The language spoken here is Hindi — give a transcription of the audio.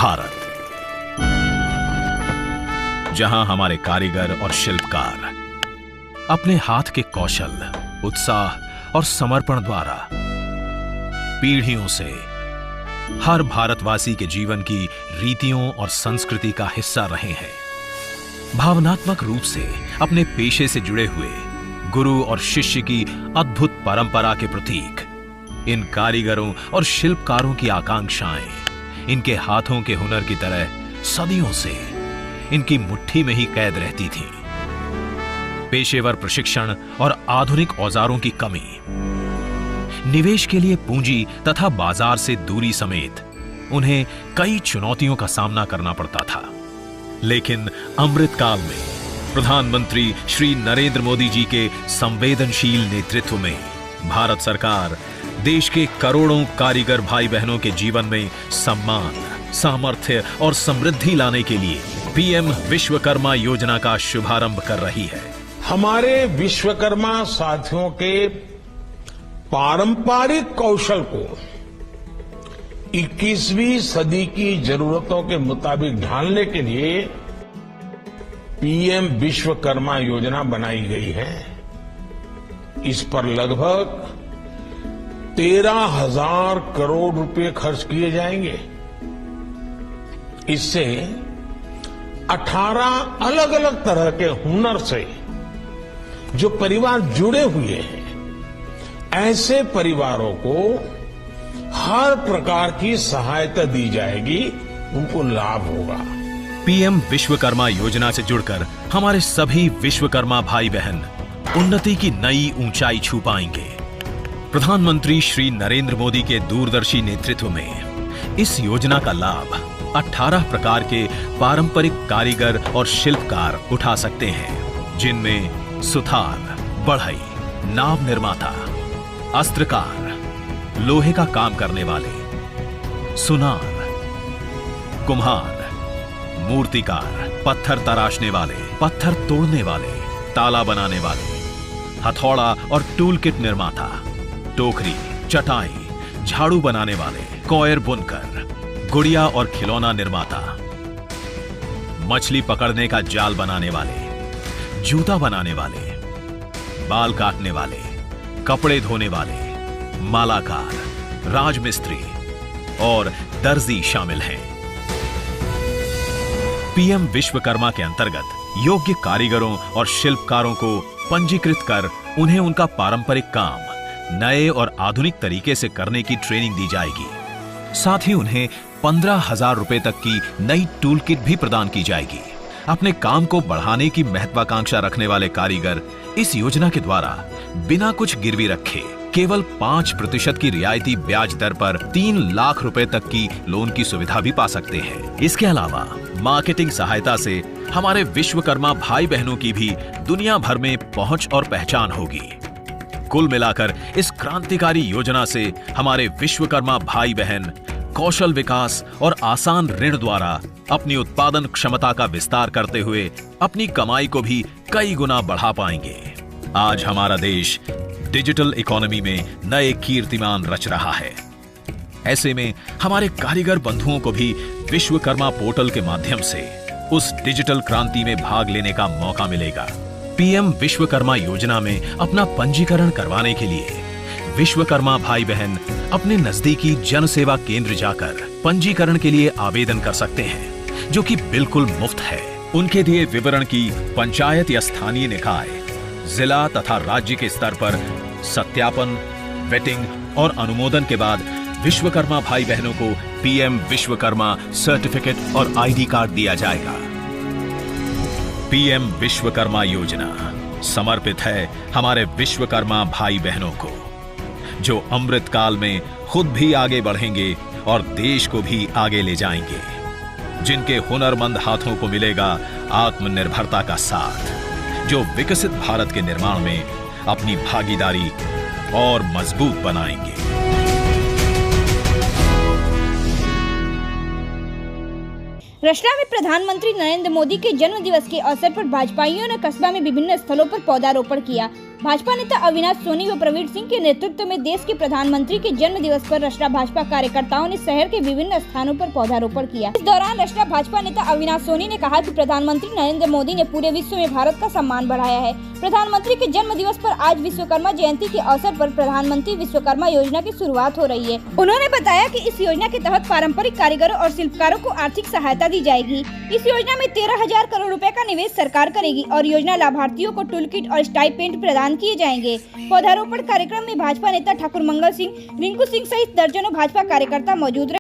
भारत, जहां हमारे कारीगर और शिल्पकार अपने हाथ के कौशल, उत्साह और समर्पण द्वारा पीढ़ियों से हर भारतवासी के जीवन की रीतियों और संस्कृति का हिस्सा रहे हैं। भावनात्मक रूप से अपने पेशे से जुड़े हुए गुरु और शिष्य की अद्भुत परंपरा के प्रतीक इन कारीगरों और शिल्पकारों की आकांक्षाएं इनके हाथों के हुनर की तरह सदियों से इनकी मुट्ठी में ही कैद रहती थी। पेशेवर प्रशिक्षण और आधुनिक औजारों की कमी, निवेश के लिए पूंजी तथा बाजार से दूरी समेत उन्हें कई चुनौतियों का सामना करना पड़ता था। लेकिन अमृतकाल में प्रधानमंत्री श्री नरेंद्र मोदी जी के संवेदनशील नेतृत्व में भारत सरकार देश के करोड़ों कारीगर भाई बहनों के जीवन में सम्मान, सामर्थ्य और समृद्धि लाने के लिए पीएम विश्वकर्मा योजना का शुभारंभ कर रही है। हमारे विश्वकर्मा साथियों के पारंपरिक कौशल को 21वीं सदी की जरूरतों के मुताबिक ढालने के लिए पीएम विश्वकर्मा योजना बनाई गई है। इस पर लगभग 13,000 करोड़ रुपए खर्च किए जाएंगे। इससे 18 अलग अलग तरह के हुनर से जो परिवार जुड़े हुए हैं, ऐसे परिवारों को हर प्रकार की सहायता दी जाएगी, उनको लाभ होगा। पीएम विश्वकर्मा योजना से जुड़कर हमारे सभी विश्वकर्मा भाई बहन उन्नति की नई ऊंचाई छू पाएंगे। प्रधानमंत्री श्री नरेंद्र मोदी के दूरदर्शी नेतृत्व में इस योजना का लाभ 18 प्रकार के पारंपरिक कारीगर और शिल्पकार उठा सकते हैं, जिनमें सुथार, बढ़ई, नाव निर्माता, अस्त्रकार, लोहे का काम करने वाले, सुनार, कुम्हार, मूर्तिकार, पत्थर तराशने वाले, पत्थर तोड़ने वाले, ताला बनाने वाले, हथौड़ा और टूल किट निर्माता, टोकरी, चटाई, झाड़ू बनाने वाले, कॉयर बुनकर, गुड़िया और खिलौना निर्माता, मछली पकड़ने का जाल बनाने वाले, जूता बनाने वाले, बाल काटने वाले, कपड़े धोने वाले, मालाकार, राजमिस्त्री और दर्जी शामिल हैं। पीएम विश्वकर्मा के अंतर्गत योग्य कारीगरों और शिल्पकारों को पंजीकृत कर उन्हें उनका पारंपरिक काम नए और आधुनिक तरीके से करने की ट्रेनिंग दी जाएगी। साथ ही उन्हें 15,000 रुपए तक की नई टूल किट भी प्रदान की जाएगी। अपने काम को बढ़ाने की महत्वाकांक्षा रखने वाले कारीगर इस योजना के द्वारा बिना कुछ गिरवी रखे केवल 5% की रियायती ब्याज दर पर 3 लाख रुपए तक की लोन की सुविधा भी पा सकते हैं। इसके अलावा मार्केटिंग सहायता से हमारे विश्वकर्मा भाई बहनों की भी दुनिया भर में पहुंच और पहचान होगी। कुल मिलाकर इस क्रांतिकारी योजना से हमारे विश्वकर्मा भाई बहन कौशल विकास और आसान ऋण द्वारा अपनी उत्पादन क्षमता का विस्तार करते हुए अपनी कमाई को भी कई गुना बढ़ा पाएंगे। आज हमारा देश डिजिटल इकोनॉमी में नए कीर्तिमान रच रहा है। ऐसे में हमारे कारीगर बंधुओं को भी विश्वकर्मा पोर्टल के माध्यम से उस डिजिटल क्रांति में भाग लेने का मौका मिलेगा। पीएम विश्वकर्मा योजना में अपना पंजीकरण करवाने के लिए विश्वकर्मा भाई बहन अपने नजदीकी जन सेवा केंद्र जाकर पंजीकरण के लिए आवेदन कर सकते हैं, जो कि बिल्कुल मुफ्त है। उनके दिए विवरण की पंचायत या स्थानीय निकाय, जिला तथा राज्य के स्तर पर सत्यापन, वेटिंग और अनुमोदन के बाद विश्वकर्मा भाई बहनों को पीएम विश्वकर्मा सर्टिफिकेट और आईडी कार्ड दिया जाएगा। पीएम विश्वकर्मा योजना समर्पित है हमारे विश्वकर्मा भाई बहनों को, जो अमृतकाल में खुद भी आगे बढ़ेंगे और देश को भी आगे ले जाएंगे, जिनके हुनरमंद हाथों को मिलेगा आत्मनिर्भरता का साथ, जो विकसित भारत के निर्माण में अपनी भागीदारी और मजबूत बनाएंगे। रचना में प्रधानमंत्री नरेंद्र मोदी के जन्म दिवस के अवसर पर भाजपाइयों ने कस्बा में विभिन्न स्थलों पर पौधारोपण किया। भाजपा नेता अविनाश सोनी व प्रवीण सिंह के नेतृत्व में देश के प्रधानमंत्री के जन्म दिवस पर रचना भाजपा कार्यकर्ताओं ने शहर के विभिन्न स्थानों पर पौधारोपण किया। इस दौरान रचना भाजपा नेता अविनाश सोनी ने कहा कि प्रधानमंत्री नरेंद्र मोदी ने पूरे विश्व में भारत का सम्मान बढ़ाया है। प्रधानमंत्री के जन्म दिवस पर आज विश्वकर्मा जयंती के अवसर पर प्रधानमंत्री विश्वकर्मा योजना की शुरुआत हो रही है। उन्होंने बताया कि इस योजना के तहत पारंपरिक कारीगरों और शिल्पकारों को आर्थिक सहायता दी जाएगी। इस योजना में 13,000 करोड़ रुपए का निवेश सरकार करेगी और योजना लाभार्थियों को टूल किट और स्टाइपेंड प्रदान किए जाएंगे। पौधारोपण कार्यक्रम में भाजपा नेता ठाकुर मंगल सिंह, रिंकू सिंह सहित दर्जनों भाजपा कार्यकर्ता मौजूद रहे।